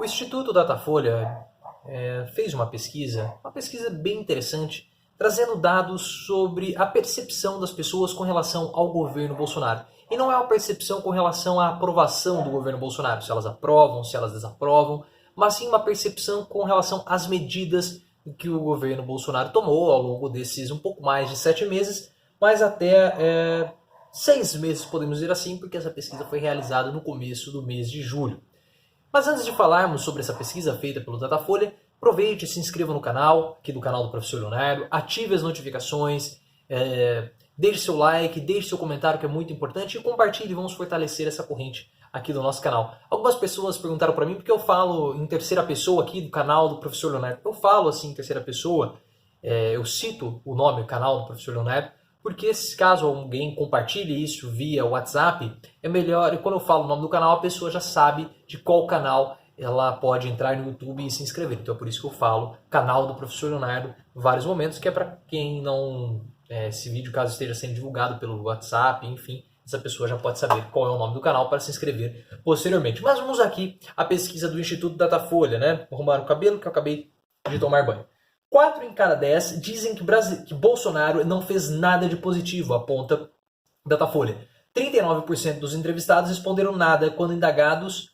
O Instituto Datafolha fez uma pesquisa bem interessante, trazendo dados sobre a percepção das pessoas com relação ao governo Bolsonaro. E não é uma percepção com relação à aprovação do governo Bolsonaro, se elas aprovam, se elas desaprovam, mas sim uma percepção com relação às medidas que o governo Bolsonaro tomou ao longo desses um pouco mais de 7 meses, mas até 6 meses, podemos dizer assim, porque essa pesquisa foi realizada no começo do mês de julho. Mas antes de falarmos sobre essa pesquisa feita pelo Datafolha, aproveite e se inscreva no canal, aqui do canal do Professor Leonardo, ative as notificações, deixe seu like, deixe seu comentário que é muito importante e compartilhe, vamos fortalecer essa corrente aqui do nosso canal. Algumas pessoas perguntaram para mim porque eu falo em terceira pessoa aqui do canal do Professor Leonardo. Eu falo assim em terceira pessoa, eu cito o nome, o canal do Professor Leonardo, porque se caso alguém compartilhe isso via WhatsApp, é melhor, quando eu falo o nome do canal, a pessoa já sabe de qual canal ela pode entrar no YouTube e se inscrever. Então é por isso que eu falo canal do Professor Leonardo em vários momentos, que é para quem não... esse vídeo, caso esteja sendo divulgado pelo WhatsApp, enfim, essa pessoa já pode saber qual é o nome do canal para se inscrever posteriormente. Mas vamos aqui à pesquisa do Instituto Datafolha, né? Vou arrumar o cabelo que eu acabei de tomar banho. 4 em cada 10 dizem que Bolsonaro não fez nada de positivo, aponta Datafolha. 39% dos entrevistados responderam nada quando indagados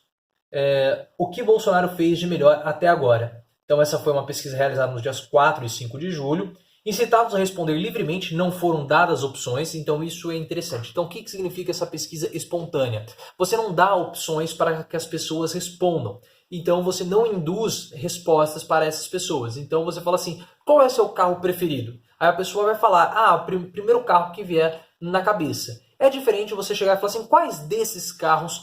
o que Bolsonaro fez de melhor até agora. Então essa foi uma pesquisa realizada nos dias 4 e 5 de julho. Incitados a responder livremente, não foram dadas opções, então isso é interessante. Então o que significa essa pesquisa espontânea? Você não dá opções para que as pessoas respondam. Então você não induz respostas para essas pessoas. Então você fala assim, qual é o seu carro preferido? Aí a pessoa vai falar, o primeiro carro que vier na cabeça. É diferente você chegar e falar assim, quais desses carros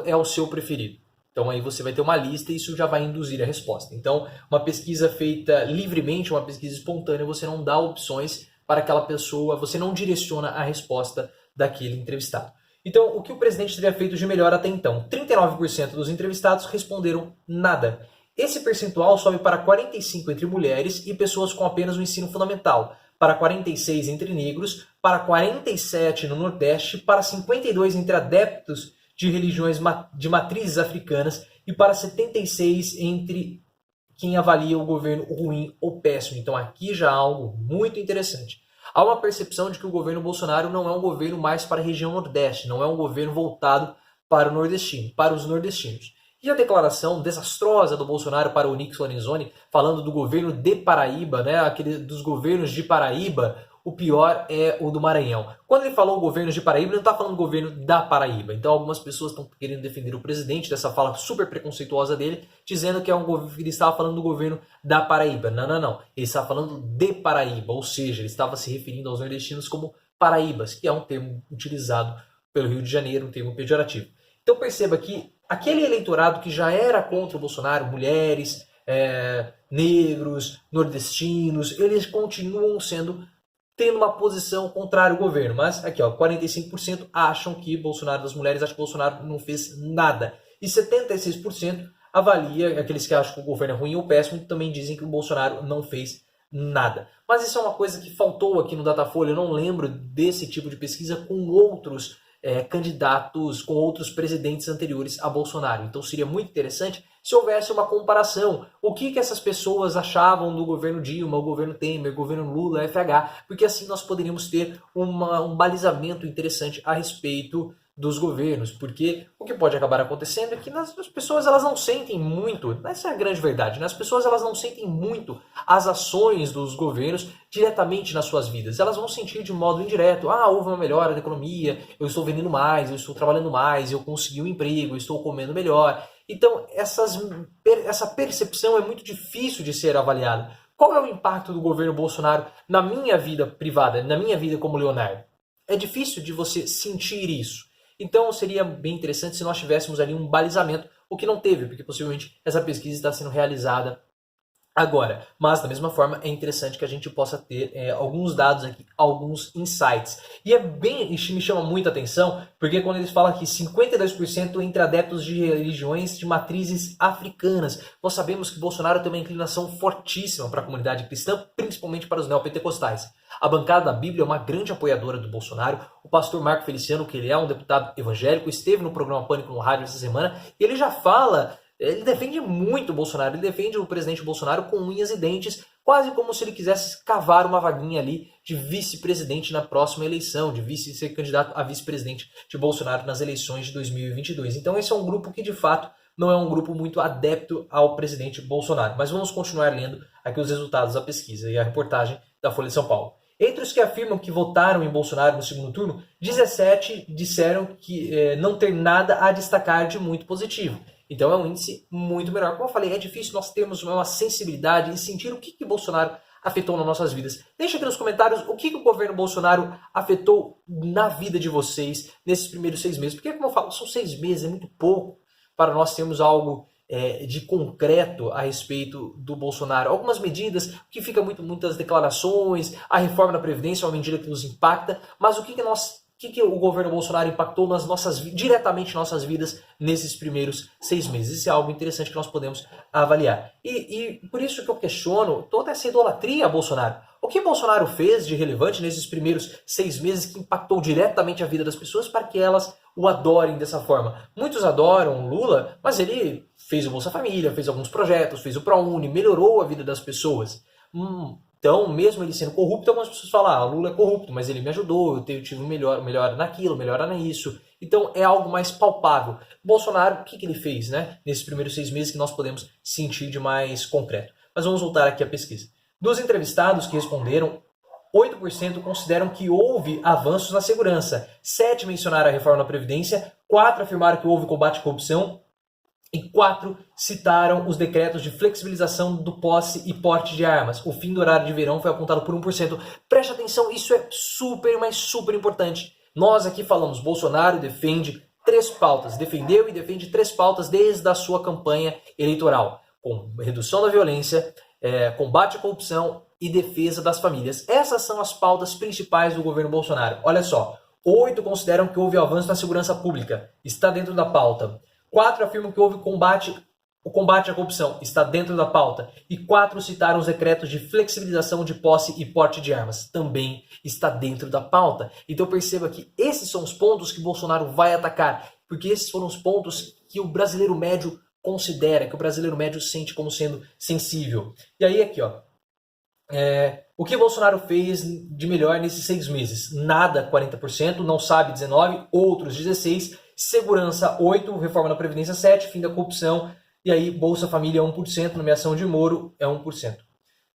é o seu preferido? Então aí você vai ter uma lista e isso já vai induzir a resposta. Então uma pesquisa feita livremente, uma pesquisa espontânea, você não dá opções para aquela pessoa, você não direciona a resposta daquele entrevistado. Então o que o presidente teria feito de melhor até então? 39% dos entrevistados responderam nada. Esse percentual sobe para 45% entre mulheres e pessoas com apenas o ensino fundamental, para 46% entre negros, para 47% no Nordeste, para 52% entre adeptos de religiões de matrizes africanas e para 76% entre quem avalia o governo ruim ou péssimo. Então aqui já há algo muito interessante. Há uma percepção de que o governo Bolsonaro não é um governo mais para a região Nordeste, não é um governo voltado para o nordestino, para os nordestinos. E a declaração desastrosa do Bolsonaro para o Onyx Lorenzoni, falando do governo de Paraíba, né, dos governos de Paraíba, o pior é o do Maranhão. Quando ele falou governos de Paraíba, ele não está falando do governo da Paraíba. Então algumas pessoas estão querendo defender o presidente dessa fala super preconceituosa dele, dizendo que ele estava falando do governo da Paraíba. Não. Ele estava falando de Paraíba, ou seja, ele estava se referindo aos nordestinos como paraíbas, que é um termo utilizado pelo Rio de Janeiro, um termo pejorativo. Então perceba que aquele eleitorado que já era contra o Bolsonaro, mulheres, negros, nordestinos, eles continuam tendo uma posição contrária ao governo. Mas aqui, 45% acham que Bolsonaro, das mulheres, acham que Bolsonaro não fez nada. E 76% avalia, aqueles que acham que o governo é ruim ou péssimo, também dizem que o Bolsonaro não fez nada. Mas isso é uma coisa que faltou aqui no Datafolha. Eu não lembro desse tipo de pesquisa com outros candidatos, com outros presidentes anteriores a Bolsonaro. Então seria muito interessante se houvesse uma comparação. O que essas pessoas achavam do governo Dilma, o governo Temer, o governo Lula, FH, porque assim nós poderíamos ter um balizamento interessante a respeito dos governos, porque o que pode acabar acontecendo é que as pessoas elas não sentem muito, essa é a grande verdade, né? As pessoas elas não sentem muito as ações dos governos diretamente nas suas vidas, elas vão sentir de modo indireto, houve uma melhora da economia, eu estou vendendo mais, eu estou trabalhando mais, eu consegui um emprego, eu estou comendo melhor. Então essa percepção é muito difícil de ser avaliada. Qual é o impacto do governo Bolsonaro na minha vida privada, na minha vida como Leonardo? É difícil de você sentir isso. Então seria bem interessante se nós tivéssemos ali um balizamento, o que não teve, porque possivelmente essa pesquisa está sendo realizada agora. Mas da mesma forma é interessante que a gente possa ter alguns dados aqui, alguns insights. E isso me chama muita atenção, porque quando eles falam aqui 52% entre adeptos de religiões de matrizes africanas, nós sabemos que Bolsonaro tem uma inclinação fortíssima para a comunidade cristã, principalmente para os neopentecostais. A bancada da Bíblia é uma grande apoiadora do Bolsonaro. O pastor Marco Feliciano, que ele é um deputado evangélico, esteve no programa Pânico no rádio essa semana, e ele já fala Ele defende muito o Bolsonaro, ele defende o presidente Bolsonaro com unhas e dentes, quase como se ele quisesse cavar uma vaguinha ali de vice-presidente na próxima eleição, de vice ser candidato a vice-presidente de Bolsonaro nas eleições de 2022. Então esse é um grupo que de fato não é um grupo muito adepto ao presidente Bolsonaro. Mas vamos continuar lendo aqui os resultados da pesquisa e a reportagem da Folha de São Paulo. Entre os que afirmam que votaram em Bolsonaro no segundo turno, 17 disseram que não ter nada a destacar de muito positivo. Então é um índice muito menor. Como eu falei, é difícil nós termos uma sensibilidade e sentir o que Bolsonaro afetou nas nossas vidas. Deixa aqui nos comentários o que o governo Bolsonaro afetou na vida de vocês nesses primeiros 6 meses. Porque, como eu falo, são 6 meses, é muito pouco para nós termos algo de concreto a respeito do Bolsonaro. Algumas medidas, que fica muitas declarações, a reforma da Previdência é uma medida que nos impacta, mas o que o governo Bolsonaro impactou diretamente nas nossas vidas nesses primeiros 6 meses? Isso é algo interessante que nós podemos avaliar. E por isso que eu questiono toda essa idolatria a Bolsonaro. O que Bolsonaro fez de relevante nesses primeiros 6 meses que impactou diretamente a vida das pessoas para que elas o adorem dessa forma? Muitos adoram Lula, mas ele fez o Bolsa Família, fez alguns projetos, fez o ProUni, melhorou a vida das pessoas. Então, mesmo ele sendo corrupto, algumas pessoas falam, Lula é corrupto, mas ele me ajudou, eu tive melhora naquilo, melhora nisso. Então, é algo mais palpável. Bolsonaro, o que ele fez, né? Nesses primeiros 6 meses que nós podemos sentir de mais concreto. Mas vamos voltar aqui à pesquisa. Dos entrevistados que responderam, 8% consideram que houve avanços na segurança, 7% mencionaram a reforma da Previdência, 4% afirmaram que houve combate à corrupção, e 4 citaram os decretos de flexibilização do posse e porte de armas. O fim do horário de verão foi apontado por 1%. Preste atenção, isso é super, mas super importante. Nós aqui falamos, Bolsonaro defende 3 pautas, defendeu e defende 3 pautas desde a sua campanha eleitoral, com redução da violência, combate à corrupção e defesa das famílias. Essas são as pautas principais do governo Bolsonaro. Olha só, 8 consideram que houve avanço na segurança pública, está dentro da pauta. 4 afirmam que houve o combate à corrupção, está dentro da pauta. E 4 citaram os decretos de flexibilização de posse e porte de armas, também está dentro da pauta. Então perceba que esses são os pontos que Bolsonaro vai atacar, porque esses foram os pontos que o brasileiro médio considera, que o brasileiro médio sente como sendo sensível. E aí aqui, ó, o que Bolsonaro fez de melhor nesses 6 meses? Nada, 40%, não sabe, 19%, outros 16%, segurança 8%, reforma da Previdência 7%, fim da corrupção, e aí Bolsa Família 1%, nomeação de Moro é 1%.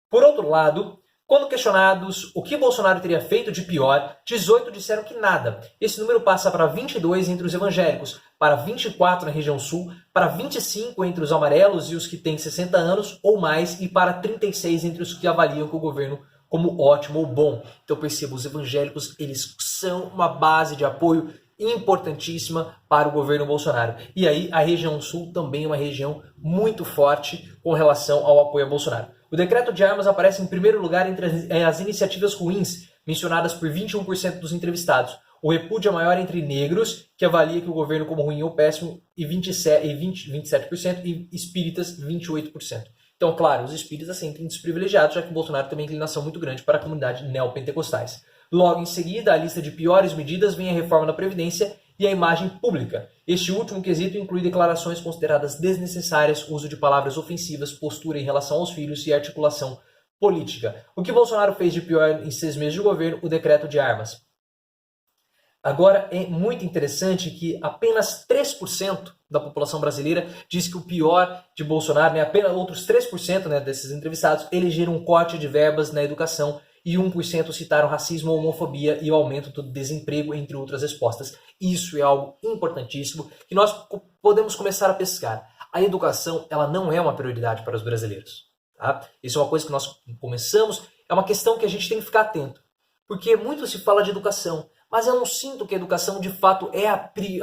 Por outro lado, quando questionados o que Bolsonaro teria feito de pior, 18 disseram que nada. Esse número passa para 22 entre os evangélicos, para 24 na região sul, para 25 entre os amarelos e os que têm 60 anos ou mais, e para 36 entre os que avaliam o governo como ótimo ou bom. Então perceba, os evangélicos, eles são uma base de apoio importantíssima para o governo Bolsonaro. E aí a região sul também é uma região muito forte com relação ao apoio a Bolsonaro. O decreto de armas aparece em primeiro lugar entre as iniciativas ruins, mencionadas por 21% dos entrevistados. O repúdio é maior entre negros, que avalia que o governo como ruim ou péssimo, e 27%, e espíritas, 28%. Então, claro, os espíritas sentem desprivilegiados, já que o Bolsonaro tem uma inclinação muito grande para a comunidade neopentecostais. Logo em seguida, a lista de piores medidas vem a reforma da Previdência e a imagem pública. Este último quesito inclui declarações consideradas desnecessárias, uso de palavras ofensivas, postura em relação aos filhos e articulação política. O que Bolsonaro fez de pior em 6 meses de governo? O decreto de armas. Agora, é muito interessante que apenas 3% da população brasileira diz que o pior de Bolsonaro, né, apenas outros 3%, né, desses entrevistados, elegeram um corte de verbas na educação, e 1% citaram racismo, homofobia e o aumento do desemprego, entre outras respostas. Isso é algo importantíssimo que nós podemos começar a pescar. A educação, ela não é uma prioridade para os brasileiros. Tá? Isso é uma coisa que nós começamos, é uma questão que a gente tem que ficar atento. Porque muito se fala de educação, mas eu não sinto que a educação de fato é a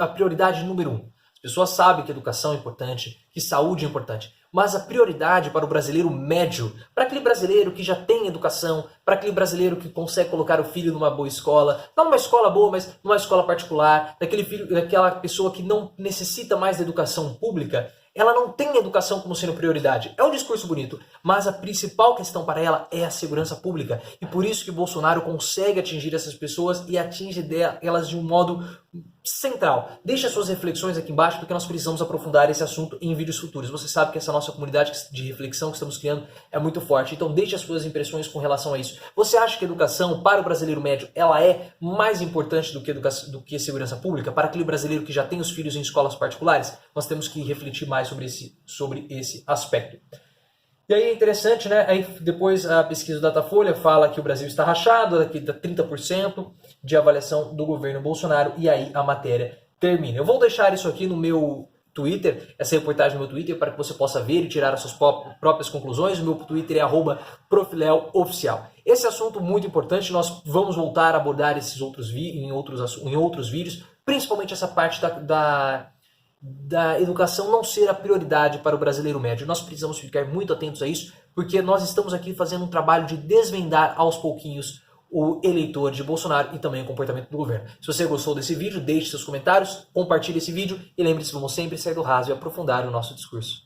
prioridade número 1. As pessoas sabem que educação é importante, que saúde é importante, mas a prioridade para o brasileiro médio, para aquele brasileiro que já tem educação, para aquele brasileiro que consegue colocar o filho numa boa escola, não numa escola boa, mas numa escola particular, daquela pessoa que não necessita mais da educação pública, ela não tem educação como sendo prioridade. É um discurso bonito, mas a principal questão para ela é a segurança pública. E por isso que Bolsonaro consegue atingir essas pessoas e atinge elas de um modo central. Deixe as suas reflexões aqui embaixo, porque nós precisamos aprofundar esse assunto em vídeos futuros. Você sabe que essa nossa comunidade de reflexão que estamos criando é muito forte, então deixe as suas impressões com relação a isso. Você acha que a educação para o brasileiro médio ela é mais importante do que segurança pública? Para aquele brasileiro que já tem os filhos em escolas particulares? Nós temos que refletir mais sobre esse aspecto. E aí é interessante, né? Aí depois a pesquisa do Datafolha fala que o Brasil está rachado, daqui dá 30% de avaliação do governo Bolsonaro, e aí a matéria termina. Eu vou deixar isso aqui no meu Twitter, essa reportagem no meu Twitter, para que você possa ver e tirar as suas próprias conclusões. O meu Twitter é @profileoficial. Esse assunto muito importante, nós vamos voltar a abordar esses em outros vídeos, principalmente essa parte da educação não ser a prioridade para o brasileiro médio. Nós precisamos ficar muito atentos a isso, porque nós estamos aqui fazendo um trabalho de desvendar aos pouquinhos o eleitor de Bolsonaro e também o comportamento do governo. Se você gostou desse vídeo, deixe seus comentários, compartilhe esse vídeo e lembre-se, vamos sempre sair do raso e aprofundar o nosso discurso.